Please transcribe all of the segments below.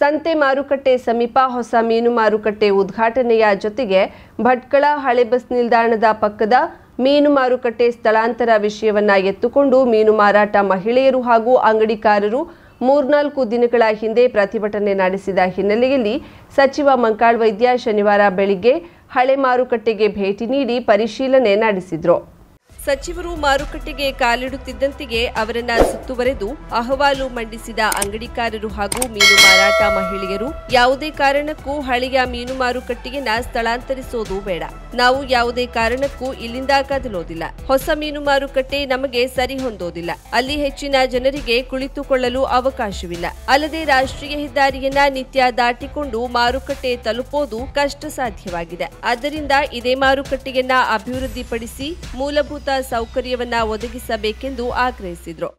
ಸಂತೆ ಮಾರುಕಟ್ಟೆ ಸಮೀಪ ಹೊಸ ಮೀನು ಮಾರುಕಟ್ಟೆ ಉದ್ಘಾಟನೆಯ ಜೊತೆಗೆ ಭಟ್ಕಳ ಹಳೆ ಬಸ್ ನಿಲ್ದಾಣದ ಪಕ್ಕದ ಮೀನು ಮಾರುಕಟ್ಟೆ ಸ್ಥಳಾಂತರ ವಿಷಯವನ್ನ ಎತ್ತುಕೊಂಡು ಮೀನು ಮಾರಾಟ ಮಹಿಳೆಯರು ಹಾಗೂ ಅಂಗಡಿಕಾರರು 3-4 ದಿನಗಳ ಹಿಂದೆ ಪ್ರತಿಭಟನೆ ನಡೆಸಿದ ಹಿನ್ನೆಲೆಯಲ್ಲಿ ಸಚಿವ ಮಂಕಾಳ್ ವೈದ್ಯ ಶನಿವಾರ ಬೆಳಿಗ್ಗೆ ಹಳೆ ಮಾರುಕಟ್ಟೆಗೆ ಭೇಟಿ ನೀಡಿ ಪರಿಶೀಲನೆ ನಡೆಸಿದರು. ಸಚಿವರು ಮಾರುಕಟ್ಟೆಗೆ ಕಾಲಿಡುತ್ತಿದ್ದಂತೆಯೇ ಅವರನ್ನ ಸುತ್ತುವರೆದು ಅಹವಾಲು ಮಂಡಿಸಿದ ಅಂಗಡಿಕಾರರು ಹಾಗೂ ಮೀನು ಮಾರಾಟ ಮಹಿಳೆಯರು ಯಾವುದೇ ಕಾರಣಕ್ಕೂ ಹಳೆಯ ಮೀನು ಮಾರುಕಟ್ಟೆಯನ್ನ ಸ್ಥಳಾಂತರಿಸೋದು ಬೇಡ, ನಾವು ಯಾವುದೇ ಕಾರಣಕ್ಕೂ ಇಲ್ಲಿಂದ ಕದಲೋದಿಲ್ಲ, ಹೊಸ ಮೀನು ಮಾರುಕಟ್ಟೆ ನಮಗೆ ಸರಿ ಹೊಂದೋದಿಲ್ಲ, ಅಲ್ಲಿ ಹೆಚ್ಚಿನ ಜನರಿಗೆ ಕುಳಿತುಕೊಳ್ಳಲು ಅವಕಾಶವಿಲ್ಲ, ಅಲ್ಲದೆ ರಾಷ್ಟ್ರೀಯ ಹೆದ್ದಾರಿಯನ್ನ ನಿತ್ಯ ದಾಟಿಕೊಂಡು ಮಾರುಕಟ್ಟೆ ತಲುಪೋದು ಕಷ್ಟ ಸಾಧ್ಯವಾಗಿದೆ. ಆದ್ದರಿಂದ ಇದೇ ಮಾರುಕಟ್ಟೆಯನ್ನ ಅಭಿವೃದ್ಧಿಪಡಿಸಿ ಮೂಲಭೂತ ಸೌಕರ್ಯವನ್ನ ಒದಗಿಸಬೇಕೆಂದು ಆಗ್ರಹಿಸಿದರು.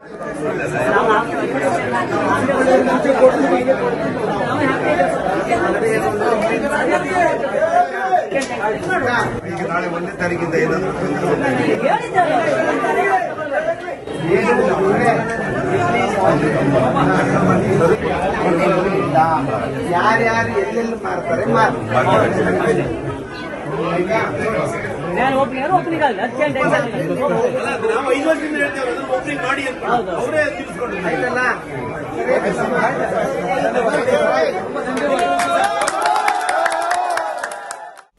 ಯಾರ್ಯಾರು ಎಲ್ಲೆಲ್ಲಿ ಮಾಡ್ತಾರೆ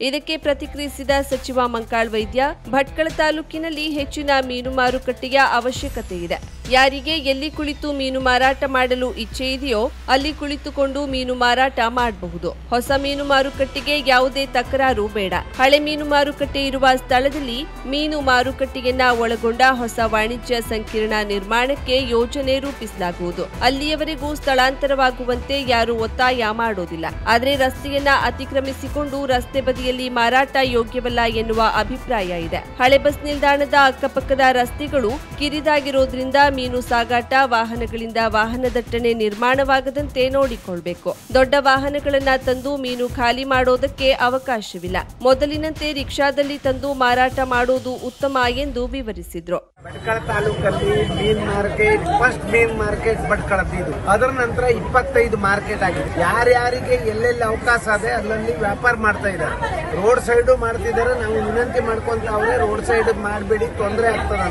ಇದಕ್ಕೆ ಪ್ರತಿಕ್ರಿಯಿಸಿದ ಸಚಿವ ಮಂಕಾಳ್ ವೈದ್ಯ, ಭಟ್ಕಳ ತಾಲೂಕಿನಲ್ಲಿ ಹೆಚ್ಚಿನ ಮೀನು ಮಾರುಕಟ್ಟೆಯ ಅವಶ್ಯಕತೆ ಇದೆ. ಯಾರಿಗೆ ಎಲ್ಲಿ ಕುಳಿತು ಮೀನು ಮಾರಾಟ ಮಾಡಲು ಇಚ್ಛೆ ಇದೆಯೋ ಅಲ್ಲಿ ಕುಳಿತುಕೊಂಡು ಮೀನು ಮಾರಾಟ ಮಾಡಬಹುದು. ಹೊಸ ಮೀನು ಮಾರುಕಟ್ಟೆಗೆ ಯಾವುದೇ ತಕರಾರು ಬೇಡ. ಹಳೆ ಮೀನು ಮಾರುಕಟ್ಟೆ ಇರುವ ಸ್ಥಳದಲ್ಲಿ ಮೀನು ಮಾರುಕಟ್ಟೆಯನ್ನ ಒಳಗೊಂಡ ಹೊಸ ವಾಣಿಜ್ಯ ಸಂಕೀರ್ಣ ನಿರ್ಮಾಣಕ್ಕೆ ಯೋಜನೆ ರೂಪಿಸಲಾಗುವುದು. ಅಲ್ಲಿಯವರೆಗೂ ಸ್ಥಳಾಂತರವಾಗುವಂತೆ ಯಾರೂ ಒತ್ತಾಯ ಮಾಡೋದಿಲ್ಲ. ಆದರೆ ರಸ್ತೆಯನ್ನ ಅತಿಕ್ರಮಿಸಿಕೊಂಡು ರಸ್ತೆ ಬದಿಯಲ್ಲಿ ಮಾರಾಟ ಯೋಗ್ಯವಲ್ಲ ಎನ್ನುವ ಅಭಿಪ್ರಾಯ ಇದೆ. ಹಳೆ ಬಸ್ ನಿಲ್ದಾಣದ ಅಕ್ಕಪಕ್ಕದ ರಸ್ತೆಗಳು ಕಿರಿದಾಗಿರೋದ್ರಿಂದ ಮೀನು ಸಾಗಾಟ ವಾಹನಗಳಿಂದ ವಾಹನ ದಟ್ಟಣೆ ನಿರ್ಮಾಣವಾಗದಂತೆ ನೋಡಿಕೊಳ್ಳಬೇಕು. ದೊಡ್ಡ ವಾಹನಗಳನ್ನ ತಂದು ಮೀನು ಖಾಲಿ ಮಾಡೋದಕ್ಕೆ ಅವಕಾಶವಿಲ್ಲ. ಮೊದಲಿನಂತೆ ರಿಕ್ಷಾದಲ್ಲಿ ತಂದು ಮಾರಾಟ ಮಾಡೋದು ಉತ್ತಮ ಎಂದು ವಿವರಿಸಿದ್ರು. ಭಟ್ಕಳ ತಾಲೂಕಲ್ಲಿ ಮೀನ್ ಮಾರ್ಕೆಟ್ ಫಸ್ಟ್ ಮೀನ್ ಮಾರ್ಕೆಟ್ ಭಟ್ಕಳದ್ದು. ಅದರ ನಂತರ 25 ಮಾರ್ಕೆಟ್ ಆಗಿದೆ. ಯಾರ್ಯಾರಿಗೆ ಎಲ್ಲೆಲ್ಲಿ ಅವಕಾಶ ಇದೆ ಅಲ್ಲಲ್ಲಿ ವ್ಯಾಪಾರ ಮಾಡ್ತಾ ಇದ್ದಾರೆ. ರೋಡ್ ಸೈಡ್ ಮಾಡ್ತಿದ್ದಾರೆ. ನಾವು ವಿನಂತಿ ಮಾಡ್ಕೊಂತ ಅವ್ರೆ ರೋಡ್ ಸೈಡ್ ಮಾಡಬೇಡಿ, ತೊಂದರೆ ಆಗ್ತದೆ.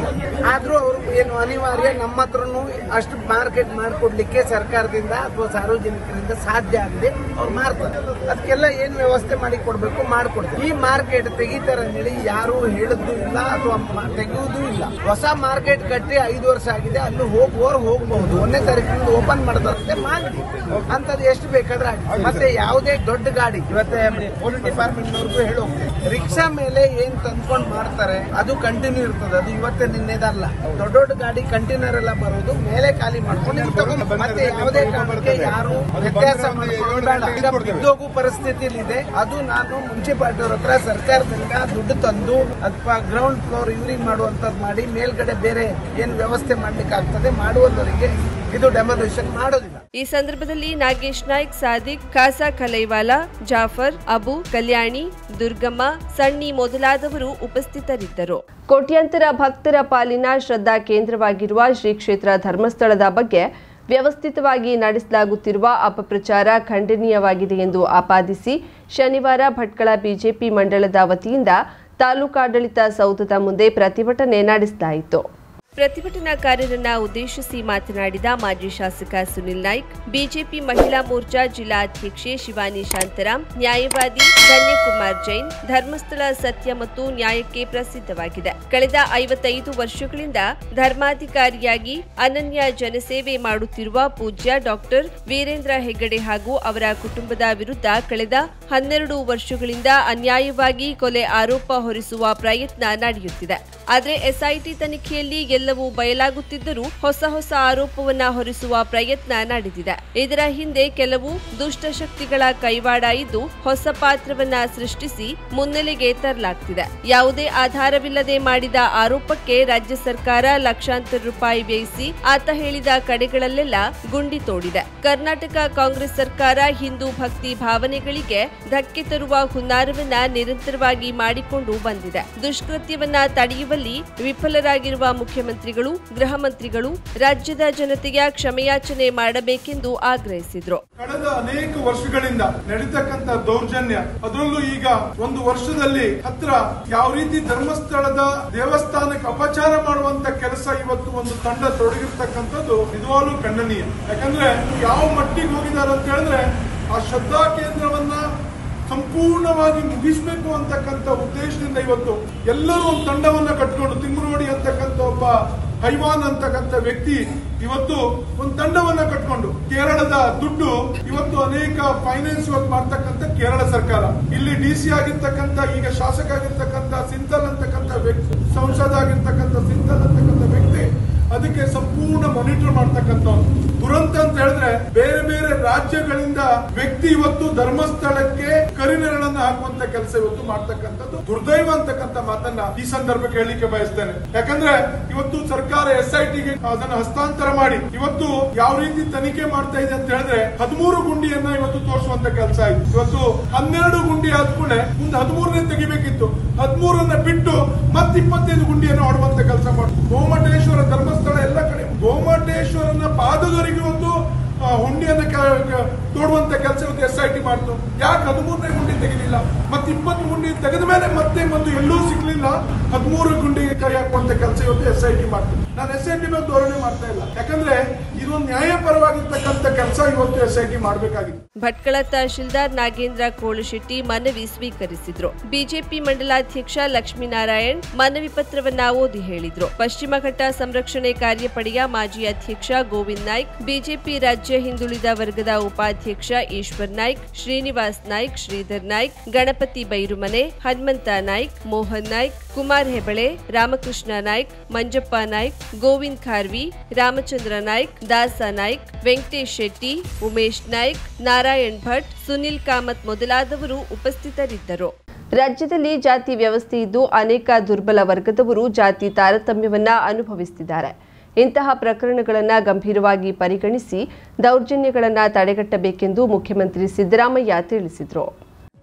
ಆದ್ರೂ ಅವ್ರು ಏನು ಅನಿವಾರ್ಯ ನಮ್ಮ ಹತ್ರನು ಅಷ್ಟು ಮಾರ್ಕೆಟ್ ಮಾಡಿಕೊಡ್ಲಿಕ್ಕೆ ಸರ್ಕಾರದಿಂದ ಅಥವಾ ಸಾರ್ವಜನಿಕರಿಂದ ಸಾಧ್ಯ ಆಗಿದೆ. ಅವ್ರು ಮಾಡ್ತಾರೆ. ಅದಕ್ಕೆಲ್ಲ ಏನ್ ವ್ಯವಸ್ಥೆ ಮಾಡಿ ಕೊಡ್ಬೇಕು ಮಾಡಿಕೊಡ್ತಾರೆ. ಈ ಮಾರ್ಕೆಟ್ ತೆಗಿತಾರೆ ಹೇಳಿ ಯಾರು ಹೇಳಿದ್ದು ಇಲ್ಲ ಅಥವಾ ತೆಗೆಯುವುದೂ ಇಲ್ಲ. ಹೊಸ ಮಾರ್ಕೆಟ್ ಕಟ್ಟಿ 5 ವರ್ಷ ಆಗಿದೆ. ಅಲ್ಲಿ ಹೋಗಬಹುದು. 1ನೇ ತಾರೀಕಿನಿಂದ ಓಪನ್ ಮಾಡ್ತಾರೆ ಮಾಡಿ ಅಂತದ್ದು ಎಷ್ಟು ಬೇಕಾದ್ರೆ. ಮತ್ತೆ ಯಾವುದೇ ದೊಡ್ಡ ಗಾಡಿ ಇವತ್ತೇ ಪೊಲೀಸ್ ಡಿಪಾರ್ಟ್ಮೆಂಟ್ ನವರಿಗೂ ಹೇಳೋ ರಿಕ್ಷಾ ಮೇಲೆ ಏನ್ ತಂದ್ಕೊಂಡು ಮಾಡ್ತಾರೆ ಅದು ಕಂಟಿನ್ಯೂ ಇರ್ತದೆ. ಅದು ಇವತ್ತೇ ನಿನ್ನೆದಲ್ಲ. ದೊಡ್ಡ ಗಾಡಿ ಕಂಟೈನರ್ ಎಲ್ಲ ಬರೋದು ಮೇಲೆ ಖಾಲಿ ಮಾಡ್ಕೊಂಡು ಮತ್ತೆ ಯಾವುದೇ ಕಾರಣಕ್ಕೆ ಯಾರು ವ್ಯತ್ಯಾಸ ಉದ್ಯೋಗ ಪರಿಸ್ಥಿತಿಯಲ್ಲಿದೆ. ಅದು ನಾನು ಮುನ್ಸಿಪಾಲಿಟಿ ಅವ್ರ ಹತ್ರ ಸರ್ಕಾರದಿಂದ ದುಡ್ಡು ತಂದು ಅಥವಾ ಗ್ರೌಂಡ್ ಫ್ಲೋರ್ ಇವ್ರಿಗೆ ಮಾಡುವಂತದ್ದು ಮಾಡಿ ಮೇಲ್ಗಡೆ ಬೇರೆ ಏನ್ ವ್ಯವಸ್ಥೆ ಮಾಡ್ಲಿಕ್ಕೆ ಆಗ್ತದೆ ಮಾಡುವಂತವರಿಗೆ ಇದು ಡೆಮೊಲಿಷನ್ ಮಾಡೋದಿಲ್ಲ. ಈ ಸಂದರ್ಭದಲ್ಲಿ ನಾಗೇಶ್ ನಾಯ್ಕ್, ಸಾದಿಕ್, ಖಾಸಾ ಖಲೈವಾಲಾ, ಜಾಫರ್, ಅಬು, ಕಲ್ಯಾಣಿ, ದುರ್ಗಮ್ಮ, ಸಣ್ಣಿ ಮೊದಲಾದವರು ಉಪಸ್ಥಿತರಿದ್ದರು. ಕೋಟ್ಯಾಂತರ ಭಕ್ತರ ಪಾಲಿನ ಶ್ರದ್ಧಾ ಕೇಂದ್ರವಾಗಿರುವ ಶ್ರೀ ಕ್ಷೇತ್ರ ಧರ್ಮಸ್ಥಳದ ಬಗ್ಗೆ ವ್ಯವಸ್ಥಿತವಾಗಿ ನಡೆಸಲಾಗುತ್ತಿರುವ ಅಪಪ್ರಚಾರ ಖಂಡನೀಯವಾಗಿದೆ ಎಂದು ಆಪಾದಿಸಿ ಶನಿವಾರ ಭಟ್ಕಳ ಬಿಜೆಪಿ ಮಂಡಳದ ವತಿಯಿಂದ ತಾಲೂಕಾಡಳಿತ ಸೌಧದ ಮುಂದೆ ಪ್ರತಿಭಟನೆ ನಡೆಸಲಾಯಿತು. ಪ್ರತಿಭಟನಾಕಾರರನ್ನ ಉದ್ದೇಶಿಸಿ ಮಾತನಾಡಿದ ಮಾಜಿ ಶಾಸಕ ಸುನಿಲ್ ನಾಯ್ಕ್, ಬಿಜೆಪಿ ಮಹಿಳಾ ಮೋರ್ಚಾ ಜಿಲ್ಲಾ ಅಧ್ಯಕ್ಷೆ ಶಿವಾನಿ ಶಾಂತರಾಮ್, ನ್ಯಾಯವಾದಿ ಧನ್ಯಕುಮಾರ್ ಜೈನ್, ಧರ್ಮಸ್ಥಳ ಸತ್ಯ ಮತ್ತು ನ್ಯಾಯಕ್ಕೆ ಪ್ರಸಿದ್ಧವಾಗಿದೆ. ಕಳೆದ 55 ವರ್ಷಗಳಿಂದ ಧರ್ಮಾಧಿಕಾರಿಯಾಗಿ ಅನನ್ಯ ಜನಸೇವೆ ಮಾಡುತ್ತಿರುವ ಪೂಜ್ಯ ಡಾಕ್ಟರ್ ವೀರೇಂದ್ರ ಹೆಗ್ಗಡೆ ಹಾಗೂ ಅವರ ಕುಟುಂಬದ ವಿರುದ್ಧ ಕಳೆದ 12 ವರ್ಷಗಳಿಂದ ಅನ್ಯಾಯವಾಗಿ ಕೊಲೆ ಆರೋಪ ಹೊರಿಸುವ ಪ್ರಯತ್ನ ನಡೆಯುತ್ತಿದೆ. ಆದರೆ ಎಸ್ಐಟಿ ತನಿಖೆಯಲ್ಲಿ ಎಲ್ಲವೂ ಬಯಲಾಗುತ್ತಿದ್ದರೂ ಹೊಸ ಆರೋಪವನ್ನ ಹೊರಿಸುವ ಪ್ರಯತ್ನ ನಡೆದಿದೆ. ಇದರ ಹಿಂದೆ ಕೆಲವು ದುಷ್ಟಶಕ್ತಿಗಳ ಕೈವಾಡ ಇದ್ದು ಹೊಸ ಪಾತ್ರವನ್ನ ಸೃಷ್ಟಿಸಿ ಮುನ್ನೆಲೆಗೆ ತರಲಾಗ್ತಿದೆ. ಯಾವುದೇ ಆಧಾರವಿಲ್ಲದೆ ಮಾಡಿದ ಆರೋಪಕ್ಕೆ ರಾಜ್ಯ ಸರ್ಕಾರ ಲಕ್ಷಾಂತರ ರೂಪಾಯಿ ವ್ಯಯಿಸಿ ಆತ ಹೇಳಿದ ಕಡೆಗಳಲ್ಲೆಲ್ಲ ಗುಂಡಿ ತೋಡಿದೆ. ಕರ್ನಾಟಕ ಕಾಂಗ್ರೆಸ್ ಸರ್ಕಾರ ಹಿಂದೂ ಭಕ್ತಿ ಭಾವನೆಗಳಿಗೆ ಧಕ್ಕೆ ತರುವ ಹುನ್ನಾರವನ್ನ ನಿರಂತರವಾಗಿ ಮಾಡಿಕೊಂಡು ಬಂದಿದೆ. ದುಷ್ಕೃತ್ಯವನ್ನ ತಡೆಯುವಲ್ಲಿ ವಿಫಲರಾಗಿರುವ ಮುಖ್ಯಮಂತ್ರಿ ಮುಖ್ಯಮಂತ್ರಿಗಳು, ಗೃಹ ಮಂತ್ರಿಗಳು ರಾಜ್ಯದ ಜನತೆಯ ಕ್ಷಮೆಯಾಚನೆ ಮಾಡಬೇಕೆಂದು ಆಗ್ರಹಿಸಿದರು. ಕಳೆದ ಅನೇಕ ವರ್ಷಗಳಿಂದ ನಡೀತಕ್ಕಂಥ ದೌರ್ಜನ್ಯ, ಅದರಲ್ಲೂ ಈಗ ಒಂದು ವರ್ಷದಲ್ಲಿ ಹತ್ರ ಯಾವ ರೀತಿ ಧರ್ಮಸ್ಥಳದ ದೇವಸ್ಥಾನಕ್ಕೆ ಅಪಚಾರ ಮಾಡುವಂತ ಕೆಲಸ ಇವತ್ತು ಒಂದು ತಂಡ ತೊಡಗಿರ್ತಕ್ಕಂಥದ್ದು ನಿಜವಾಗ್ಲೂ ಖಂಡನೀಯ. ಯಾಕಂದ್ರೆ ಯಾವ ಮಟ್ಟಿಗೆ ಹೋಗಿದ್ದಾರೆ ಅಂತ ಹೇಳಿದ್ರೆ ಆ ಶ್ರದ್ಧಾ ಕೇಂದ್ರವನ್ನ ಸಂಪೂರ್ಣವಾಗಿ ಮುಗಿಸಬೇಕು ಅಂತಕ್ಕಂಥ ಉದ್ದೇಶದಿಂದ ಇವತ್ತು ಎಲ್ಲರೂ ಒಂದು ತಂಡವನ್ನ ಕಟ್ಕೊಂಡು ತಿಮ್ಮರೋಡಿ ಅಂತಕ್ಕಂಥ ಒಬ್ಬ ಹೈವಾನ್ ಅಂತಕ್ಕಂಥ ವ್ಯಕ್ತಿ ಇವತ್ತು ಒಂದು ತಂಡವನ್ನ ಕಟ್ಕೊಂಡು ಕೇರಳದ ದುಡ್ಡು ಇವತ್ತು ಅನೇಕ ಫೈನಾನ್ಸ್ ಇವತ್ತು ಮಾಡ್ತಕ್ಕಂಥ ಕೇರಳ ಸರ್ಕಾರ, ಇಲ್ಲಿ ಡಿಸಿ ಆಗಿರ್ತಕ್ಕಂಥ ಈಗ ಶಾಸಕ ಆಗಿರ್ತಕ್ಕಂಥ ಸಿಂಥಲ್ ಅಂತಕ್ಕಂಥ ವ್ಯಕ್ತಿ, ಸಂಸದ ಆಗಿರ್ತಕ್ಕಂಥ ಸಿಂಥಲ್ ಅಂತಕ್ಕಂಥ ವ್ಯಕ್ತಿ ಅದಕ್ಕೆ ಸಂಪೂರ್ಣ ಮಾನಿಟರ್ ಮಾಡ್ತಕ್ಕಂಥ ದುರಂತ ಅಂತ ಹೇಳಿದ್ರೆ ಬೇರೆ ಬೇರೆ ರಾಜ್ಯಗಳಿಂದ ವ್ಯಕ್ತಿ ಇವತ್ತು ಧರ್ಮಸ್ಥಳಕ್ಕೆ ಕರಿನೆರಳನ್ನ ಹಾಕುವಂತ ಕೆಲಸ ಇವತ್ತು ಮಾಡ್ತಕ್ಕಂಥದ್ದು ದುರ್ದೈವ ಅಂತಕ್ಕಂಥ ಮಾತನ್ನ ಈ ಸಂದರ್ಭಕ್ಕೆ ಹೇಳಲಿಕ್ಕೆ ಬಯಸ್ತೇನೆ. ಯಾಕಂದ್ರೆ ಇವತ್ತು ಸರ್ಕಾರ SITಗೆ ಅದನ್ನ ಹಸ್ತಾಂತರ ಮಾಡಿ ಇವತ್ತು ಯಾವ ರೀತಿ ತನಿಖೆ ಮಾಡ್ತಾ ಇದೆ ಅಂತ ಹೇಳಿದ್ರೆ 13 ಗುಂಡಿಯನ್ನ ಇವತ್ತು ತೋರಿಸುವಂತ ಕೆಲಸ ಆಯ್ತು. ಇವತ್ತು 12 ಗುಂಡಿ ಆದ್ಕೂಡಲೇ ಮುಂದೆ 13ನೇ ತೆಗಿಬೇಕಿತ್ತು, 13ಅನ್ನ ಬಿಟ್ಟು ಮತ್ತೆ 25 ಗುಂಡಿಯನ್ನು ಹೊಡುವಂತ ಕೆಲಸ ಮಾಡಿ ಗೋಮಟೇಶ್ವರ ಧರ್ಮಸ್ಥಳ ಎಲ್ಲ ಕಡೆ ಗೋಮಟೇಶ್ವರನ ಪಾದದವರೆಗೆ ಇವತ್ತು ಹುಂಡಿಯನ್ನ ತೋಡುವಂತ ಕೆಲಸ ಇವತ್ತು SIT ಮಾಡ್ತು. ಯಾಕೆ 13ನೇ ಗುಂಡಿ ತೆಗಿಲಿಲ್ಲ? ಮತ್ತೆ 20 ಗುಂಡಿ ತೆಗೆದ ಮೇಲೆ ಮತ್ತೆ ಎಲ್ಲೂ ಸಿಗ್ಲಿಲ್ಲ, 13 ಗುಂಡಿಗೆ ಕೈ ಹಾಕುವಂತ ಕೆಲಸ ಇವತ್ತು SIT ಮಾಡ್ತು. ನಾನು SIT ಮೇಲೆ ಧೋರಣೆ ಮಾಡ್ತಾ ಇಲ್ಲ, ಯಾಕಂದ್ರೆ ಇದೊಂದು ನ್ಯಾಯಪರವಾಗಿರ್ತಕ್ಕಂಥ ಕೆಲಸ ಇವತ್ತು SIT ಮಾಡಬೇಕಾಗಿದೆ. ಭಟ್ಕಳ ತಹಶೀಲ್ದಾರ್ ನಾಗೇಂದ್ರ ಕೋಳಶೆಟ್ಟಿ ಮನವಿ ಸ್ವೀಕರಿಸಿದ್ರು. ಬಿಜೆಪಿ ಮಂಡಲಾಧ್ಯಕ್ಷ ಲಕ್ಷ್ಮೀನಾರಾಯಣ್ ಮನವಿ ಪತ್ರವನ್ನ ಓದಿ ಹೇಳಿದ್ರು. ಪಶ್ಚಿಮ ಘಟ್ಟ ಸಂರಕ್ಷಣೆ ಕಾರ್ಯಪಡೆಯ ಮಾಜಿ ಅಧ್ಯಕ್ಷ ಗೋವಿಂದ್ ನಾಯ್ಕ್, ಬಿಜೆಪಿ ರಾಜ್ಯ ಹಿಂದುಳಿದ ವರ್ಗದ ಉಪಾಧ್ಯಕ್ಷ ಈಶ್ವರ್ ನಾಯ್ಕ್, ಶ್ರೀನಿವಾಸ್ ನಾಯ್ಕ್, ಶ್ರೀಧರ್ ನಾಯ್ಕ್, ಗಣಪತಿ ಬೈರುಮನೆ, ಹನುಮಂತ ನಾಯ್ಕ್, ಮೋಹನ್ ನಾಯ್ಕ್, ಕುಮಾರ್ ಹೆಬಳೆ, ರಾಮಕೃಷ್ಣ ನಾಯ್ಕ್, ಮಂಜಪ್ಪ ನಾಯ್ಕ್, ಗೋವಿಂದ್ ಖಾರ್ವಿ, ರಾಮಚಂದ್ರ ನಾಯ್ಕ್, ದಾಸ ನಾಯ್ಕ್, ವೆಂಕಟೇಶ್ ಶೆಟ್ಟಿ, ಉಮೇಶ್ ನಾಯ್ಕ್, ನಾರಾಯಣ್ ಭಟ್, ಸುನಿಲ್ ಕಾಮತ್ ಮೊದಲಾದವರು ಉಪಸ್ಥಿತರಿದ್ದರು. ರಾಜ್ಯದಲ್ಲಿ ಜಾತಿ ವ್ಯವಸ್ಥೆ ಇದ್ದು ಅನೇಕ ದುರ್ಬಲ ವರ್ಗದವರು ಜಾತಿ ತಾರತಮ್ಯವನ್ನ ಅನುಭವಿಸುತ್ತಿದ್ದಾರೆ. ಇಂತಹ ಪ್ರಕರಣಗಳನ್ನು ಗಂಭೀರವಾಗಿ ಪರಿಗಣಿಸಿ ದೌರ್ಜನ್ಯಗಳನ್ನು ತಡೆಗಟ್ಟಬೇಕೆಂದು ಮುಖ್ಯಮಂತ್ರಿ ಸಿದ್ದರಾಮಯ್ಯ ತಿಳಿಸಿದರು.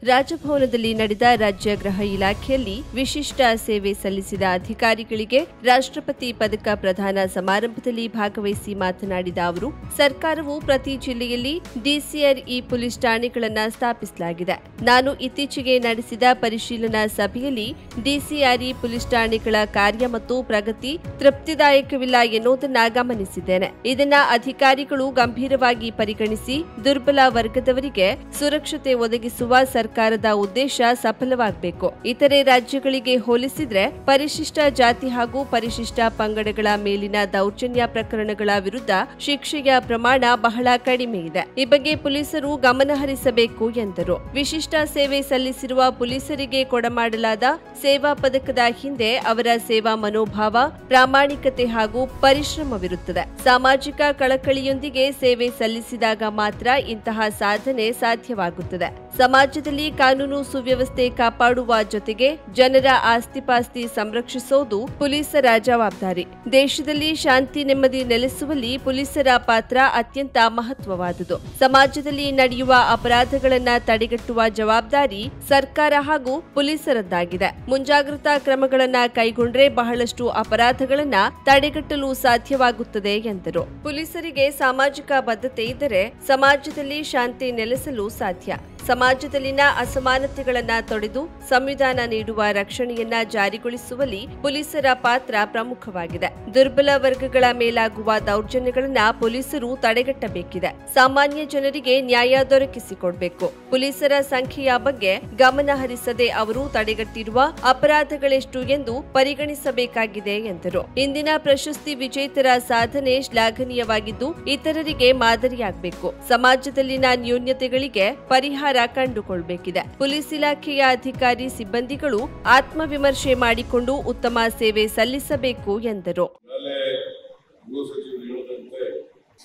ರಾಜಭವನದಲ್ಲಿ ನಡೆದ ರಾಜ್ಯ ಗೃಹ ಇಲಾಖೆಯಲ್ಲಿ ವಿಶಿಷ್ಟ ಸೇವೆ ಸಲ್ಲಿಸಿದ ಅಧಿಕಾರಿಗಳಿಗೆ ರಾಷ್ಟ್ರಪತಿ ಪದಕ ಪ್ರದಾನ ಸಮಾರಂಭದಲ್ಲಿ ಭಾಗವಹಿಸಿ ಮಾತನಾಡಿದ ಅವರು, ಸರ್ಕಾರವು ಪ್ರತಿ ಜಿಲ್ಲೆಯಲ್ಲಿ DCRE ಪೊಲೀಸ್ ಠಾಣೆಗಳನ್ನು ಸ್ಥಾಪಿಸಲಾಗಿದೆ. ನಾನು ಇತ್ತೀಚೆಗೆ ನಡೆಸಿದ ಪರಿಶೀಲನಾ ಸಭೆಯಲ್ಲಿ DCRE ಪೊಲೀಸ್ ಠಾಣೆಗಳ ಕಾರ್ಯ ಮತ್ತು ಪ್ರಗತಿ ತೃಪ್ತಿದಾಯಕವಿಲ್ಲ ಎನ್ನುವುದನ್ನು ಗಮನಿಸಿದ್ದೇನೆ. ಇದನ್ನ ಅಧಿಕಾರಿಗಳು ಗಂಭೀರವಾಗಿ ಪರಿಗಣಿಸಿ ದುರ್ಬಲ ವರ್ಗದವರಿಗೆ ಸುರಕ್ಷತೆ ಒದಗಿಸುವ ಸರ್ಕಾರದ ಉದ್ದೇಶ ಸಫಲವಾಗಬೇಕು. ಇತರೆ ರಾಜ್ಯಗಳಿಗೆ ಹೋಲಿಸಿದ್ರೆ ಪರಿಶಿಷ್ಟ ಜಾತಿ ಹಾಗೂ ಪರಿಶಿಷ್ಟ ಪಂಗಡಗಳ ಮೇಲಿನ ದೌರ್ಜನ್ಯ ಪ್ರಕರಣಗಳ ವಿರುದ್ಧ ಶಿಕ್ಷೆಯ ಪ್ರಮಾಣ ಬಹಳ ಕಡಿಮೆ ಇದೆ. ಈ ಬಗ್ಗೆ ಪೊಲೀಸರು ಗಮನಹರಿಸಬೇಕು ಎಂದರು. ವಿಶಿಷ್ಟ ಸೇವೆ ಸಲ್ಲಿಸಿರುವ ಪೊಲೀಸರಿಗೆ ಕೊಡಮಾಡಲಾದ ಸೇವಾ ಪದಕದ ಹಿಂದೆ ಅವರ ಸೇವಾ ಮನೋಭಾವ, ಪ್ರಾಮಾಣಿಕತೆ ಹಾಗೂ ಪರಿಶ್ರಮವಿರುತ್ತದೆ. ಸಾಮಾಜಿಕ ಕಳಕಳಿಯೊಂದಿಗೆ ಸೇವೆ ಸಲ್ಲಿಸಿದಾಗ ಮಾತ್ರ ಇಂತಹ ಸಾಧನೆ ಸಾಧ್ಯವಾಗುತ್ತದೆ. ಸಮಾಜದಲ್ಲಿ ಕಾನೂನು ಸುವ್ಯವಸ್ಥೆ ಕಾಪಾಡುವ ಜೊತೆಗೆ ಜನರ ಆಸ್ತಿಪಾಸ್ತಿ ಸಂರಕ್ಷಿಸುವುದು ಪೊಲೀಸರ ಜವಾಬ್ದಾರಿ. ದೇಶದಲ್ಲಿ ಶಾಂತಿ ನೆಮ್ಮದಿ ನೆಲೆಸುವಲ್ಲಿ ಪೊಲೀಸರ ಪಾತ್ರ ಅತ್ಯಂತ ಮಹತ್ವವಾದುದು. ಸಮಾಜದಲ್ಲಿ ನಡೆಯುವ ಅಪರಾಧಗಳನ್ನು ತಡೆಗಟ್ಟುವ ಜವಾಬ್ದಾರಿ ಸರ್ಕಾರ ಹಾಗೂ ಪೊಲೀಸರದ್ದಾಗಿದೆ. ಮುಂಜಾಗ್ರತಾ ಕ್ರಮಗಳನ್ನು ಕೈಗೊಂಡ್ರೆ ಬಹಳಷ್ಟು ಅಪರಾಧಗಳನ್ನು ತಡೆಗಟ್ಟಲು ಸಾಧ್ಯವಾಗುತ್ತದೆ ಎಂದರು. ಪೊಲೀಸರಿಗೆ ಸಾಮಾಜಿಕ ಬದ್ಧತೆ ಇದ್ದರೆ ಸಮಾಜದಲ್ಲಿ ಶಾಂತಿ ನೆಲೆಸಲು ಸಾಧ್ಯ. ಸಮಾಜದಲ್ಲಿನ ಅಸಮಾನತೆಗಳನ್ನು ತೊಡೆದು ಸಂವಿಧಾನ ನೀಡುವ ರಕ್ಷಣೆಯನ್ನ ಜಾರಿಗೊಳಿಸುವಲ್ಲಿ ಪೊಲೀಸರ ಪಾತ್ರ ಪ್ರಮುಖವಾಗಿದೆ. ದುರ್ಬಲ ವರ್ಗಗಳ ಮೇಲಾಗುವ ದೌರ್ಜನ್ಯಗಳನ್ನ ಪೊಲೀಸರು ತಡೆಗಟ್ಟಬೇಕಿದೆ. ಸಾಮಾನ್ಯ ಜನರಿಗೆ ನ್ಯಾಯ ದೊರಕಿಸಿಕೊಡಬೇಕು. ಪೊಲೀಸರ ಸಂಖ್ಯೆಯ ಬಗ್ಗೆ ಗಮನ ಹರಿಸದೆ ಅವರು ತಡೆಗಟ್ಟಿರುವ ಅಪರಾಧಗಳೆಷ್ಟು ಎಂದು ಪರಿಗಣಿಸಬೇಕಾಗಿದೆ ಎಂದರು. ಇಂದಿನ ಪ್ರಶಸ್ತಿ ವಿಜೇತರ ಸಾಧನೆ ಶ್ಲಾಘನೀಯವಾಗಿದ್ದು ಇತರರಿಗೆ ಮಾದರಿಯಾಗಬೇಕು. ಸಮಾಜದಲ್ಲಿನ ನ್ಯೂನ್ಯತೆಗಳಿಗೆ ಪರಿಹಾರ ಕಂಡುಕೊಳ್ಳಬೇಕಿದೆ. ಪೊಲೀಸ್ ಇಲಾಖೆಯ ಅಧಿಕಾರಿ ಸಿಬ್ಬಂದಿಗಳು ಆತ್ಮವಿಮರ್ಶೆ ಮಾಡಿಕೊಂಡು ಉತ್ತಮ ಸೇವೆ ಸಲ್ಲಿಸಬೇಕು ಎಂದರು.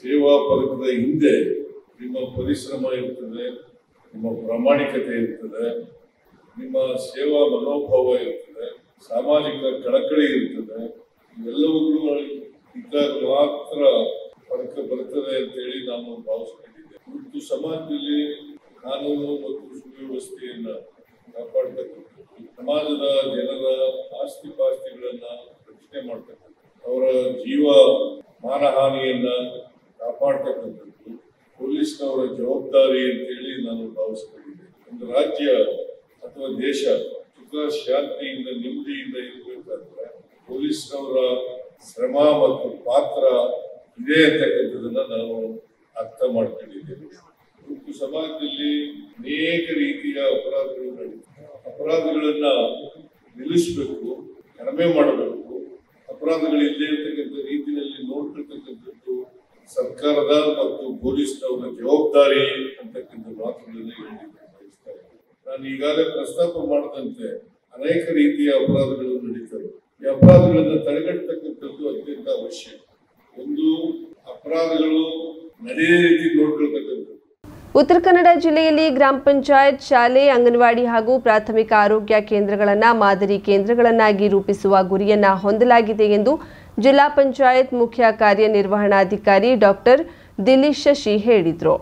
ಸೇವಾ ಪದಕದ ಹಿಂದೆ ನಿಮ್ಮ ಪರಿಶ್ರಮ ಇರ್ತದೆ, ನಿಮ್ಮ ಪ್ರಾಮಾಣಿಕತೆ ಇರ್ತದೆ, ನಿಮ್ಮ ಸೇವಾ ಮನೋಭಾವ ಇರ್ತದೆ, ಸಾಮಾಜಿಕ ಕಳಕಳಿ ಇರ್ತದೆ. ಇವೆಲ್ಲವುಗಳು ಇದ್ದಾಗ ಮಾತ್ರ ಪದಕ ಬರ್ತದೆ ಅಂತೇಳಿ ನಾನು ಭಾವಿಸ್ಕೊಂಡಿದ್ದೆ. ಮತ್ತು ಸಮಾಜದಲ್ಲಿ ಕಾನೂನು ಮತ್ತು ಸುವ್ಯವಸ್ಥೆಯನ್ನ ಕಾಪಾಡ್ತಕ್ಕಂಥದ್ದು, ಸಮಾಜದ ಜನರ ಆಸ್ತಿ ಪಾಸ್ತಿಗಳನ್ನ ರಕ್ಷಣೆ ಮಾಡ್ತಕ್ಕಂಥದ್ದು, ಅವರ ಜೀವ ಮಾನಹಾನಿಯನ್ನ ಕಾಪಾಡ್ತಕ್ಕಂಥದ್ದು ಪೊಲೀಸ್ನವರ ಜವಾಬ್ದಾರಿ ಅಂತೇಳಿ ನಾನು ಭಾವಿಸ್ಕೊಂಡಿದ್ದೆ. ಒಂದು ರಾಜ್ಯ ಅಥವಾ ದೇಶ ಸುಖ ಶಾಂತಿಯಿಂದ ನೆಮ್ಮದಿಯಿಂದ ಇರಬೇಕಾದ್ರೆ ಪೊಲೀಸ್ನವರ ಶ್ರಮ ಮತ್ತು ಪಾತ್ರ ಇದೆ ಅಂತಕ್ಕಂಥದನ್ನ ನಾವು ಅರ್ಥ ಮಾಡ್ಕೊಂಡಿದ್ದೇವೆ. ಇವತ್ತು ಸಮಾಜದಲ್ಲಿ ಅನೇಕ ರೀತಿಯ ಅಪರಾಧಗಳು ನಡೀತವೆ. ಅಪರಾಧಗಳನ್ನ ನಿಲ್ಲಿಸಬೇಕು, ಕಡಿಮೆ ಮಾಡಬೇಕು, ಅಪರಾಧಗಳಿಲ್ಲದೆ ಇರ್ತಕ್ಕಂಥ ರೀತಿಯಲ್ಲಿ ನೋಡ್ತಿರ್ತಕ್ಕಂಥದ್ದು ಸರ್ಕಾರದ ಮತ್ತು ಪೊಲೀಸ್ನವರ ಜವಾಬ್ದಾರಿ ಅಂತಕ್ಕಂಥ ಮಾತುಗಳನ್ನ ಹೇಳಲಿಕ್ಕೆ ಬಯಸ್ತಾ ಇದ್ದೇನೆ. ನಾನು ಈಗಾಗಲೇ ಪ್ರಸ್ತಾಪ ಮಾಡಿದಂತೆ ಅನೇಕ ರೀತಿಯ ಅಪರಾಧಗಳು ನಡೀತವೆ. ಈ ಅಪರಾಧಗಳನ್ನು ತಡೆಗಟ್ಟತಕ್ಕಂಥದ್ದು ಅತ್ಯಂತ ಅವಶ್ಯಕ. ಒಂದು ಅಪರಾಧಗಳು ನಡೆಯೋ ರೀತಿ ನೋಡ್ಕೊಳ್ತಕ್ಕಂಥದ್ದು. ಉತ್ತರ ಕನ್ನಡ ಜಿಲ್ಲೆಯಲ್ಲಿ ಗ್ರಾಮ ಪಂಚಾಯತ್, ಶಾಲೆ, ಅಂಗನವಾಡಿ ಹಾಗೂ ಪ್ರಾಥಮಿಕ ಆರೋಗ್ಯ ಕೇಂದ್ರಗಳನ್ನು ಮಾದರಿ ಕೇಂದ್ರಗಳನ್ನಾಗಿ ರೂಪಿಸುವ ಗುರಿಯನ್ನ ಹೊಂದಲಾಗಿದೆ ಎಂದು ಜಿಲ್ಲಾ ಪಂಚಾಯತ್ ಮುಖ್ಯ ಕಾರ್ಯನಿರ್ವಹಣಾಧಿಕಾರಿ ಡಾಕ್ಟರ್ ದಿಲೀಶ್ ಶಶಿ ಹೇಳಿದರು.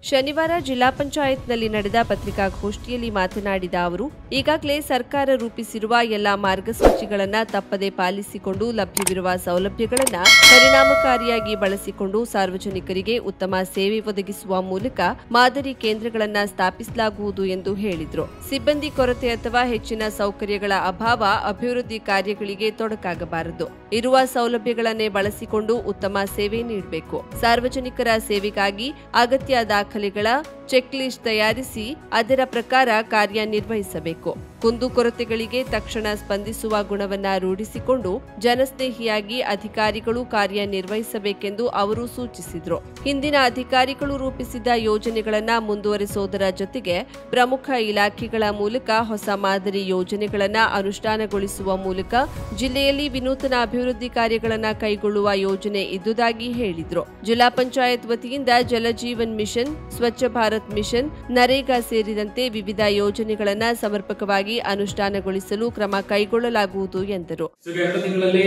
ಶನಿವಾರ ಜಿಲ್ಲಾ ಪಂಚಾಯತ್ನಲ್ಲಿ ನಡೆದ ಪತ್ರಿಕಾಗೋಷ್ಠಿಯಲ್ಲಿ ಮಾತನಾಡಿದ ಅವರು, ಈಗಾಗಲೇ ಸರ್ಕಾರ ರೂಪಿಸಿರುವ ಎಲ್ಲಾ ಮಾರ್ಗಸೂಚಿಗಳನ್ನು ತಪ್ಪದೆ ಪಾಲಿಸಿಕೊಂಡು ಲಭ್ಯವಿರುವ ಸೌಲಭ್ಯಗಳನ್ನು ಪರಿಣಾಮಕಾರಿಯಾಗಿ ಬಳಸಿಕೊಂಡು ಸಾರ್ವಜನಿಕರಿಗೆ ಉತ್ತಮ ಸೇವೆ ಒದಗಿಸುವ ಮೂಲಕ ಮಾದರಿ ಕೇಂದ್ರಗಳನ್ನು ಸ್ಥಾಪಿಸಲಾಗುವುದು ಎಂದು ಹೇಳಿದರು. ಸಿಬ್ಬಂದಿ ಕೊರತೆ ಅಥವಾ ಹೆಚ್ಚಿನ ಸೌಕರ್ಯಗಳ ಅಭಾವ ಅಭಿವೃದ್ಧಿ ಕಾರ್ಯಗಳಿಗೆ ತೊಡಕಾಗಬಾರದು. ಇರುವ ಸೌಲಭ್ಯಗಳನ್ನೇ ಬಳಸಿಕೊಂಡು ಉತ್ತಮ ಸೇವೆ ನೀಡಬೇಕು. ಸಾರ್ವಜನಿಕರ ಸೇವೆಗಾಗಿ ಅಗತ್ಯ ದಾಖಲೆಗಳ ಚೆಕ್ ಲಿಸ್ಟ್ ತಯಾರಿಸಿ ಅದರ ಪ್ರಕಾರ ಕಾರ್ಯನಿರ್ವಹಿಸಬೇಕು. ಕುಂದುಕೊರತೆಗಳಿಗೆ ತಕ್ಷಣ ಸ್ಪಂದಿಸುವ ಗುಣವನ್ನ ರೂಢಿಸಿಕೊಂಡು ಜನಸ್ನೇಹಿಯಾಗಿ ಅಧಿಕಾರಿಗಳು ಕಾರ್ಯನಿರ್ವಹಿಸಬೇಕೆಂದು ಅವರು ಸೂಚಿಸಿದರು. ಹಿಂದಿನ ಅಧಿಕಾರಿಗಳು ರೂಪಿಸಿದ ಯೋಜನೆಗಳನ್ನು ಮುಂದುವರಿಸುವುದರ ಜೊತೆಗೆ ಪ್ರಮುಖ ಇಲಾಖೆಗಳ ಮೂಲಕ ಹೊಸ ಮಾದರಿ ಯೋಜನೆಗಳನ್ನು ಅನುಷ್ಠಾನಗೊಳಿಸುವ ಮೂಲಕ ಜಿಲ್ಲೆಯಲ್ಲಿ ವಿನೂತನ ಅಭಿವೃದ್ಧಿ ಕಾರ್ಯಗಳನ್ನು ಕೈಗೊಳ್ಳುವ ಯೋಜನೆ ಇದ್ದುದಾಗಿ ಹೇಳಿದರು. ಜಿಲ್ಲಾ ಪಂಚಾಯತ್ ವತಿಯಿಂದ ಜಲಜೀವನ್ ಮಿಷನ್, ಸ್ವಚ್ಛ ಭಾರತ್ ಮಿಷನ್, ನರೇಗಾ ಸೇರಿದಂತೆ ವಿವಿಧ ಯೋಜನೆಗಳನ್ನು ಸಮರ್ಪಕವಾಗಿ ಅನುಷ್ಠಾನಗೊಳಿಸಲು ಕ್ರಮ ಕೈಗೊಳ್ಳಲಾಗುವುದು ಎಂದರು. 2 ತಿಂಗಳಲ್ಲಿ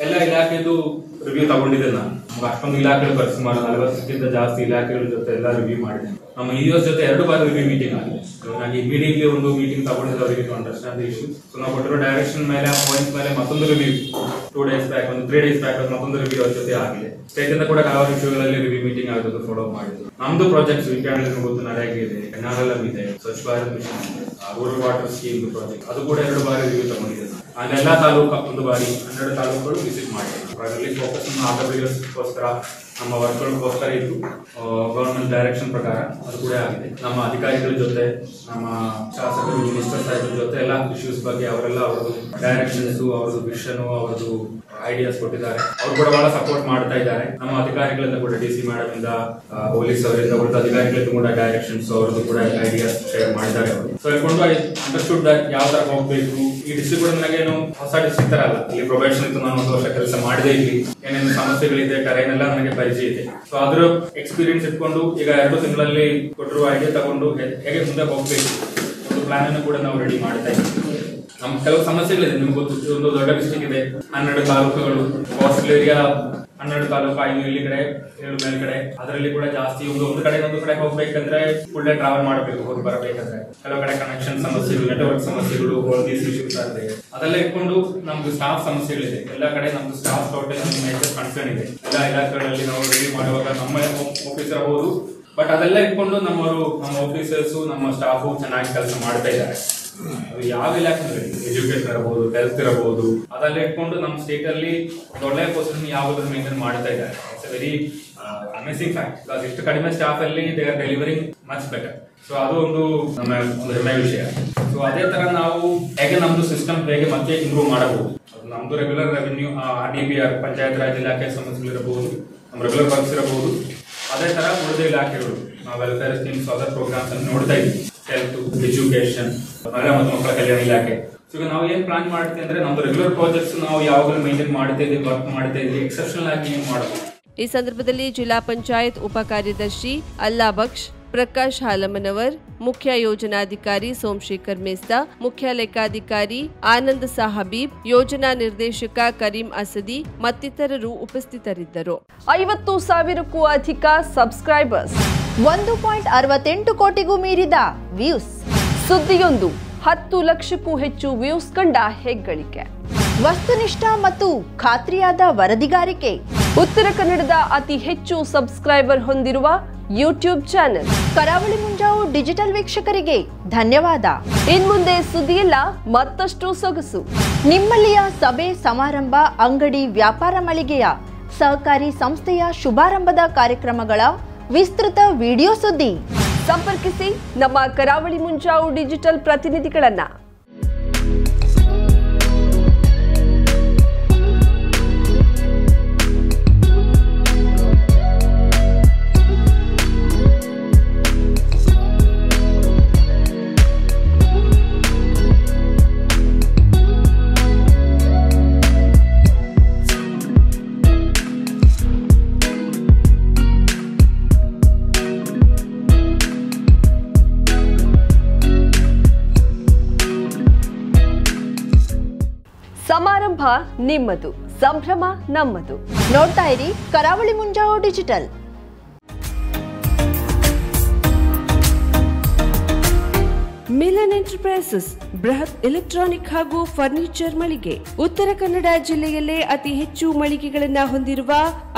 ಎಲ್ಲ ಇಲಾಖೆದು ರಿವ್ಯೂ ತಗೊಂಡಿದ್ದೆ. ನಾನು ಅಷ್ಟೊಂದು ಇಲಾಖೆಗಳು ಖರ್ಚು ಮಾಡಿ 40ಕ್ಕಿಂತ ಜಾಸ್ತಿ ಇಲಾಖೆಗಳ ಜೊತೆ ಎಲ್ಲ ರಿವ್ಯೂ ಮಾಡಿದೆ. ನಮ್ಮ ಇಒಎಸ್ ಜೊತೆ 2 ಬಾರಿ ರಿವ್ಯೂ ಮೀಟಿಂಗ್ ಆಗಿದೆ. ನಾನು ಇಮಿಡಿಯೇಟ್ಲಿ ಒಂದು ಮೀಟಿಂಗ್ ತಗೊಂಡಿದ್ದೆ ಅವರಿಗೆ to understand the issue. So ನಾವು ಕೊಟ್ಟಿರೋ ಡೈರೆಕ್ಷನ್ ಮೇಲೆ ಪಾಯಿಂಟ್ಸ್ ಮೇಲೆ ಮತ್ತೊಂದು review 2 days back, 3 days back ಮತ್ತೊಂದು ರಿವ್ಯೂ ಅವ್ರ ಜೊತೆ ಆಗಿದೆ. ಸ್ಟೇಟ್ ಇಂದ ಕೂಡ ಹಲವಾರು ಇಶ್ಯೂಗಳಲ್ಲಿ ರಿವ್ಯೂ ಮೀಟಿಂಗ್ ಆಗೋದು ಫಾಲೋ ಮಾಡಿದ್ರು. ನಮ್ದು ಪ್ರಾಜೆಕ್ಟ್ಸ್ ವಿಕ್ಯಾಂಡ್ ಗೊತ್ತು, ನರೇಗಾ ಇದೆ, ಎನ್ಆರ್ಎಲ್ಎಂ ಇದೆ, ಸ್ವಚ್ಛ ಭಾರತ್ ಮಿಷನ್ ಇದೆ, ರೂರಲ್ ವಾಟರ್ ಸ್ಕೀಮ್ ಪ್ರಾಜೆಕ್ಟ್ ಅದು ಕೂಡ 2 ಬಾರಿ ರಿವ್ಯೂ ತಗೊಂಡಿದೆ. ಅಲ್ಲೆಲ್ಲ ತಾಲೂಕು 1 ಬಾರಿ 12 ತಾಲೂಕುಗಳು ವಿಸಿಟ್ ಮಾಡಿದ್ರು. ಅದರಲ್ಲಿ ಫೋಕಸ್ ಆಂಧ್ರಪ್ರದೇಶಕ್ಕೋಸ್ಕರ ನಮ್ಮ ವರ್ಕ್ಗಳಿಗೋಸ್ಕರ ಇತ್ತು. ಗವರ್ಮೆಂಟ್ ಡೈರೆಕ್ಷನ್ ಪ್ರಕಾರ ಅದು ಕೂಡ ಆಗಿದೆ. ನಮ್ಮ ಅಧಿಕಾರಿಗಳ ಜೊತೆ, ನಮ್ಮ ಶಾಸಕರು, ಮಿನಿಸ್ಟರ್ ಸಾಹೇಬರ ಜೊತೆ ಎಲ್ಲ ಇಶ್ಯೂಸ್ ಬಗ್ಗೆ ಅವರೆಲ್ಲ ಅವರದು ಡೈರೆಕ್ಷನ್ಸ್, ಅವರದು ವಿಷನ್, ಅವರದು ಐಡಿಯಾಸ್ ಕೊಟ್ಟಿದ್ದಾರೆ. ಅವರು ಕೂಡ ಬಹಳ ಸಪೋರ್ಟ್ ಮಾಡ್ತಾ ಇದ್ದಾರೆ. ನಮ್ಮ ಅಧಿಕಾರಿಗಳಿಂದ ಕೂಡ ಡಿಸಿ ಮೇಡಮ್ ಇಂದ, ಪೊಲೀಸ್ ಅವರಿಂದ ಉಳಿದ ಅಧಿಕಾರಿಗಳಿಂದ ಕೂಡ ಡೈರೆಕ್ಷನ್ಸ್ ಅವರದು ಕೂಡ ಐಡಿಯಾಸ್ ಶೇರ್ ಮಾಡಿದ್ದಾರೆ. ಅವರು ಸೊ ಇಟ್ಕೊಂಡು ಅಂಡರ್ಸ್ಟುಡ್ ದಟ್ ಯಾವ ತರ ಹೋಗ್ಬೇಕು. ಈ ಡಿಸ್ಟ್ರಿಕ್ಟ್ ಕೂಡ ನನಗೇನು ಹೊಸ ಡಿಸ್ಟ್ರಿಕ್ಟ್ ತರ ಅಲ್ಲ. ಇಲ್ಲಿ ಪ್ರೊಬೇಷನ್ ಇತ್ತು, ನಾನು 1 ವರ್ಷ ಕೆಲಸ ಮಾಡಿದೆ. ಇಲ್ಲಿ ಏನೇನು ಸಮಸ್ಯೆಗಳಿದೆ, ಟರೈನ್ ಎಲ್ಲ ನನಗೆ ಪರಿಚಯ ಇದೆ. ಸೊ ಅದ್ರ ಎಕ್ಸ್ಪೀರಿಯನ್ಸ್ ಇಟ್ಕೊಂಡು ಈಗ 2 ತಿಂಗಳಲ್ಲಿ ಕೊಟ್ಟಿರುವ ಐಡಿಯಾ ತಗೊಂಡು ಹೇಗೆ ಮುಂದೆ ಹೋಗ್ಬೇಕು ಒಂದು ಪ್ಲಾನ್ ಅನ್ನು ಕೂಡ ನಾವು ರೆಡಿ ಮಾಡ್ತಾ ಇದ್ದೀವಿ. ನಮ್ಮ ಕೆಲವು ಸಮಸ್ಯೆಗಳಿದೆ, ನಿಮ್ಗೆ ಗೊತ್ತು. ಒಂದು ದೊಡ್ಡ ಡಿಸ್ಟ್ರಿಕ್ಟ್ ಇದೆ, 12 ತಾಲೂಕುಗಳು, ಕೋಸ್ಟಲ್ ಏರಿಯಾ 12 ತಾಲೂಕು, 5 ಇಲ್ಲಿ ಕಡೆ, 7 ಮೇಲ್ಗಡೆ. ಅದರಲ್ಲಿ ಕೂಡ ಜಾಸ್ತಿ ಒಂದು ಕಡೆ ಹೋಗ್ಬೇಕಂದ್ರೆ ಫುಲ್ ಡೇ ಟ್ರಾವೆಲ್ ಮಾಡಬೇಕು, ಹೋಗಿ ಬರಬೇಕಂದ್ರೆ. ಕೆಲವು ಕಡೆ ಕನೆಕ್ಷನ್ ಸಮಸ್ಯೆಗಳು, ನೆಟ್ವರ್ಕ್ ಸಮಸ್ಯೆಗಳು, ದೀಸ್ ಇಶ್ಯೂಸ್ ಆಗಿದೆ. ಅದೆಲ್ಲ ಇಟ್ಕೊಂಡು ನಮ್ದು ಸ್ಟಾಫ್ ಸಮಸ್ಯೆಗಳಿದೆ. ಎಲ್ಲ ಕಡೆ ನಮ್ದು ಸ್ಟಾಫ್ ಟೋಟಲ್ ಮೇಜರ್ ಕನ್ಸರ್ನ್ ಇದೆ. ಎಲ್ಲ ಇಲಾಖೆಗಳಲ್ಲಿ ನಾವು ರಿವ್ಯೂ ಮಾಡುವಾಗ ನಮ್ಮ ಆಫೀಸರ್ ಇರಬಹುದು, ಬಟ್ ಅದೆಲ್ಲ ಇಟ್ಕೊಂಡು ನಮ್ಮ ಆಫೀಸರ್ಸ್, ನಮ್ಮ ಸ್ಟಾಫ್ ಚೆನ್ನಾಗಿ ಕೆಲಸ ಮಾಡ್ತಾ ಇದ್ದಾರೆ. ಅದು ಯಾವ ಇಲಾಖೆ ಎಜುಕೇಶನ್ ಇರಬಹುದು, ಹೆಲ್ತ್ ಇರಬಹುದು, ಅದೆಲ್ಲ ಇಟ್ಕೊಂಡು ನಮ್ಮ ಸ್ಟೇಟ್ ಅಲ್ಲಿ ಒಳ್ಳೆಯ ಪೊಸಿಷನ್ ಯಾವಾಗಲೂ ಮೇಂಟೈನ್ ಮಾಡ್ತಾ ಇದ್ದಾರೆ. It's A very amazing fact. Because ಇಷ್ಟು ಕಡಿಮೆ ಸ್ಟಾಫ್ ಅಲ್ಲಿ they are delivering much better. So ಅದು ಒಂದು ನಮ್ಮ ಒಂದು ಹೆಮ್ಮೆ ವಿಷಯ. ಸೊ ಅದೇ ತರ ನಾವು ಹೇಗೆ ನಮ್ದು ಸಿಸ್ಟಮ್ ಹೇಗೆ ಮತ್ತೆ ಇಂಪ್ರೂವ್ ಮಾಡಬಹುದು. ಅದು ನಮ್ದು regular revenue, RDPR, panchayat Raj ಇಲಾಖೆ ಸಮಸ್ಯೆಗಳಿರಬಹುದು, ನಮ್ಮ ರೆಗ್ಯುಲರ್ ವರ್ಕ್ಸ್ ಇರಬಹುದು. ಅದೇ ತರ ಉಳಿದ ಇಲಾಖೆಗಳು ವೆಲ್ಫೇರ್ ಸ್ಕೀಮ್ಸ್, ಅದರ್ ಪ್ರೋಗ್ರಾಮ್ಸ್ ಅನ್ನು ನೋಡ್ತಾ ಇದ್ದೀವಿ. ಹೆಲ್ತ್, ಎಜುಕೇಶನ್, ಮಹಿಳಾ ಮತ್ತು ಮಕ್ಕಳ ಕಲ್ಯಾಣ ಇಲಾಖೆ. ಸೊ ಈಗ ನಾವು ಏನ್ ಪ್ಲಾನ್ ಮಾಡ್ತೀವಿ ಅಂದ್ರೆ ನಮ್ದು ರೆಗ್ಯುಲರ್ ಪ್ರಾಜೆಕ್ಟ್ಸ್ ನಾವು ಯಾವಾಗಲೂ ಮೇಂಟೈನ್ ಮಾಡ್ತಾ ಇದ್ದೀವಿ, ವರ್ಕ್ ಮಾಡ್ತಾ ಇದ್ದೀವಿ. ಎಕ್ಸೆಪ್ಷನಲ್ ಆಗಿ ಏನ್ ಮಾಡಬಹುದು. ಈ ಸಂದರ್ಭದಲ್ಲಿ ಜಿಲ್ಲಾ ಪಂಚಾಯತ್ ಉಪ ಕಾರ್ಯದರ್ಶಿ ಅಲ್ಲಾ ಬಕ್ಷ್, ಪ್ರಕಾಶ್ ಹಾಲಮನವರ್, ಮುಖ್ಯ ಯೋಜನಾಧಿಕಾರಿ ಸೋಮಶೇಖರ್ ಮೇಸ್ತಾ, ಮುಖ್ಯ ಲೆಕ್ಕಾಧಿಕಾರಿ ಆನಂದ್ ಸಾಹಬೀಬ್, ಯೋಜನಾ ನಿರ್ದೇಶಕ ಕರೀಂ ಅಸದಿ ಮತ್ತಿತರರು ಉಪಸ್ಥಿತರಿದ್ದರು. 50,000ಕ್ಕೂ ಅಧಿಕ ಸಬ್ಸ್ಕ್ರೈಬರ್ಸ್, 1.68 ಕೋಟಿಗೂ ಮೀರಿದ ವ್ಯೂಸ್. ಸುದ್ದಿಯೊಂದು 10 ಲಕ್ಷಕ್ಕೂ ಹೆಚ್ಚು ವ್ಯೂಸ್ ಕಂಡ ಹೆಗ್ಗಳಿಕೆ. ವಸ್ತುನಿಷ್ಠ ಮತ್ತು ಖಾತ್ರಿಯಾದ ವರದಿಗಾರಿಕೆ. ಉತ್ತರ ಕನ್ನಡದ ಅತಿ ಹೆಚ್ಚು ಸಬ್ಸ್ಕ್ರೈಬರ್ ಹೊಂದಿರುವ ಯೂಟ್ಯೂಬ್ ಚಾನೆಲ್ ಕರಾವಳಿ ಮುಂಜಾವು ಡಿಜಿಟಲ್ ವೀಕ್ಷಕರಿಗೆ ಧನ್ಯವಾದ. ಇನ್ಮುಂದೆ ಸುದ್ದಿಯಲ್ಲ ಮತ್ತಷ್ಟು ಸೊಗಸು. ನಿಮ್ಮಲ್ಲಿಯ ಸಭೆ ಸಮಾರಂಭ, ಅಂಗಡಿ, ವ್ಯಾಪಾರ ಮಳಿಗೆಯ ಸಹಕಾರಿ ಸಂಸ್ಥೆಯ ಶುಭಾರಂಭದ ಕಾರ್ಯಕ್ರಮಗಳ ವಿಸ್ತೃತ ವಿಡಿಯೋ ಸುದ್ದಿ. ಸಂಪರ್ಕಿಸಿ ನಮ್ಮ ಕರಾವಳಿ ಮುಂಜಾವು ಡಿಜಿಟಲ್ ಪ್ರತಿನಿಧಿಗಳನ್ನ. ಸಮಾರಂಭ ನಿಮ್ಮದು, ಸಂಭ್ರಮ ನಮ್ಮದು. ನೋಡ್ತಾ ಇರಿ ಕರಾವಳಿ ಮುಂಜಾವು ಡಿಜಿಟಲ್. ಮಿಲನ್ ಎಂಟರ್ಪ್ರೈಸಸ್ ಬೃಹತ್ ಎಲೆಕ್ಟ್ರಾನಿಕ್ ಹಾಗೂ ಫರ್ನಿಚರ್ ಮಳಿಗೆ. ಉತ್ತರ ಕನ್ನಡ ಜಿಲ್ಲೆಯಲ್ಲೇ ಅತಿ ಹೆಚ್ಚು ಮಳಿಗೆಗಳನ್ನ ಹೊಂದಿರುವ,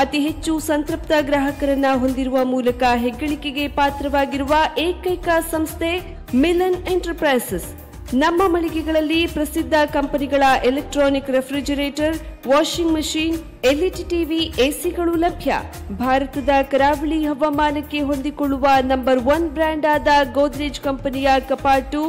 ಅತಿ ಹೆಚ್ಚು ಸಂತೃಪ್ತ ಗ್ರಾಹಕರನ್ನ ಹೊಂದಿರುವ ಮೂಲಕ ಹೆಗ್ಗಳಿಕೆಗೆ ಪಾತ್ರವಾಗಿರುವ ಏಕೈಕ ಸಂಸ್ಥೆ ಮಿಲನ್ ಎಂಟರ್ಪ್ರೈಸಸ್. ನಮ್ಮ ಮಳಿಗೆಗಳಲ್ಲಿ ಪ್ರಸಿದ್ಧ ಕಂಪನಿಗಳ electronic refrigerator, washing machine, LED TV, ಎಸಿಗಳು ಲಭ್ಯ. ಭಾರತದ ಕರಾವಳಿ ಹವಾಮಾನಕ್ಕೆ ಹೊಂದಿಕೊಳ್ಳುವ ನಂಬರ್ 1 ಬ್ರ್ಯಾಂಡ್ ಆದ ಗೋದ್ರೇಜ್ ಕಂಪನಿಯ ಕಪಾಟು,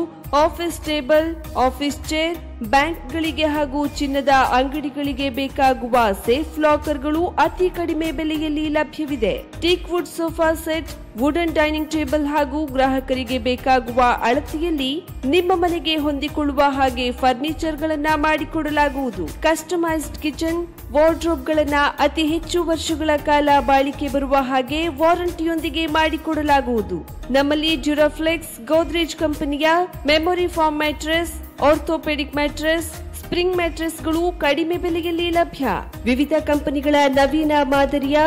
ಆಫೀಸ್ ಟೇಬಲ್, ಆಫೀಸ್ ಚೇರ್, ಬ್ಯಾಂಕ್ಗಳಿಗೆ ಹಾಗೂ ಚಿನ್ನದ ಅಂಗಡಿಗಳಿಗೆ ಬೇಕಾಗುವ ಸೇಫ್ ಲಾಕರ್ಗಳು ಅತಿ ಕಡಿಮೆ ಬೆಲೆಯಲ್ಲಿ ಲಭ್ಯವಿದೆ. Teak wood sofa set, wooden dining table ಹಾಗೂ ಗ್ರಾಹಕರಿಗೆ ಬೇಕಾಗುವ ಅಳತೆಯಲ್ಲಿ ನಿಮ್ಮ ಮನೆಗೆ ಹೊಂದಿಕೊಳ್ಳುವ ಹಾಗೆ ಫರ್ನಿಚರ್ ಗಳನ್ನ ಮಾಡಿಕೊಡಲಾಗುವುದು. ಕಸ್ಟಮೈಸ್ಡ್ ಕಿಚನ್, ವಾರ್ಡ್ರೋಬ್ ಗಳನ್ನ ಅತಿ ಹೆಚ್ಚು ವರ್ಷಗಳ ಕಾಲ ಬಾಳಿಕೆ ಬರುವ ಹಾಗೆ ವಾರಂಟಿಯೊಂದಿಗೆ ಮಾಡಿಕೊಡಲಾಗುವುದು. ನಮ್ಮಲ್ಲಿ ಡ್ಯೂರಾಫ್ಲೆಕ್ಸ್, ಗೋದ್ರೇಜ್ ಕಂಪನಿಯ memory foam mattress, orthopaedic mattress, spring ಮ್ಯಾಟ್ರೆಸ್ಗಳು ಕಡಿಮೆ ಬೆಲೆಯಲ್ಲಿ ಲಭ್ಯ. ವಿವಿಧ ಕಂಪನಿಗಳ ನವೀನ ಮಾದರಿಯ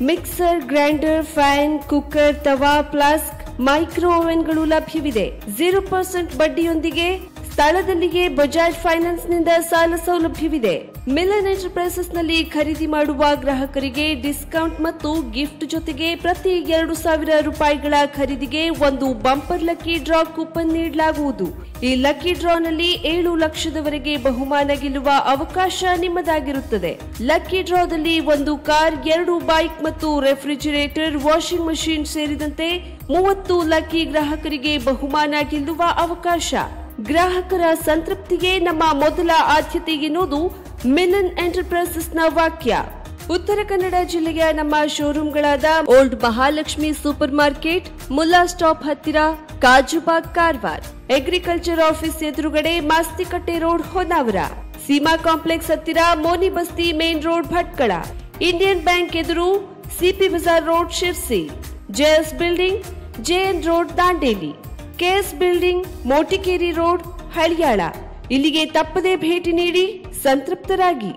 ಮಿಕ್ಸರ್, ಗ್ರೈಂಡರ್, ಫ್ಯಾನ್, ಕುಕ್ಕರ್, ತವಾ, ಫ್ಲಾಸ್ಕ್, ಮೈಕ್ರೋ ಓವೆನ್ಗಳು ಲಭ್ಯವಿದೆ. 0% ಬಡ್ಡಿಯೊಂದಿಗೆ ಸ್ಥಳದಲ್ಲಿಯೇ ಬಜಾಜ್ ಫೈನಾನ್ಸ್ ನಿಂದ ಸಾಲ ಸೌಲಭ್ಯವಿದೆ. ಮಿಲನ್ ಎಂಟರ್ಪ್ರೈಸಸ್ ನಲ್ಲಿ ಖರೀದಿ ಮಾಡುವ ಗ್ರಾಹಕರಿಗೆ ಡಿಸ್ಕೌಂಟ್ ಮತ್ತು ಗಿಫ್ಟ್ ಜೊತೆಗೆ ಪ್ರತಿ 2,000 ರೂಪಾಯಿಗಳ ಖರೀದಿಗೆ ಒಂದು ಬಂಪರ್ ಲಕ್ಕಿ ಡ್ರಾ ಕೂಪನ್ ನೀಡಲಾಗುವುದು. ಈ ಲಕ್ಕಿ ಡ್ರಾನಲ್ಲಿ 7 ಲಕ್ಷದವರೆಗೆ ಬಹುಮಾನ ಗೆಲ್ಲುವ ಅವಕಾಶ ನಿಮ್ಮದಾಗಿರುತ್ತದೆ. ಲಕ್ಕಿ ಡ್ರಾದಲ್ಲಿ 1 ಕಾರ್, 2 ಬೈಕ್ ಮತ್ತು ರೆಫ್ರಿಜರೇಟರ್, ವಾಷಿಂಗ್ ಮಷೀನ್ ಸೇರಿದಂತೆ 30 ಲಕ್ಕಿ ಗ್ರಾಹಕರಿಗೆ ಬಹುಮಾನ ಗೆಲ್ಲುವ ಅವಕಾಶ. ಗ್ರಾಹಕರ ಸಂತೃಪ್ತಿಗೆ ನಮ್ಮ ಮೊದಲ ಆದ್ಯತೆ ಎನ್ನುವುದು ಮಿಲನ್ ಎಂಟರ್ಪ್ರೈಸಸ್ನ ವಾಕ್ಯ. ಉತ್ತರ ಕನ್ನಡ ಜಿಲ್ಲೆಯ ನಮ್ಮ ಶೋರೂಮ್ಗಳಾದ old Mahalakshmi super market, Mulla stop ಹತ್ತಿರ, ಕಾಜುಬಾಗ್, ಕಾರವಾರ, ಅಗ್ರಿಕಲ್ಚರ್ ಆಫೀಸ್ ಎದುರುಗಡೆ, ಮಾಸ್ತಿಕಟ್ಟೆ ರೋಡ್, ಹೊನ್ನಾವರ, ಸೀಮಾ ಕಾಂಪ್ಲೆಕ್ಸ್ ಹತ್ತಿರ, Moni Basti main road, Bhatkal, Indian bank ಎದುರು, CP Bazar road, Sirsi, JS building, JN road, Dandeli, KS building, Motikeri road, Haliyal. ಇಲ್ಲಿಗೆ ತಪ್ಪದೇ ಭೇಟಿ ನೀಡಿ ಸಂತೃಪ್ತರಾಗಿ.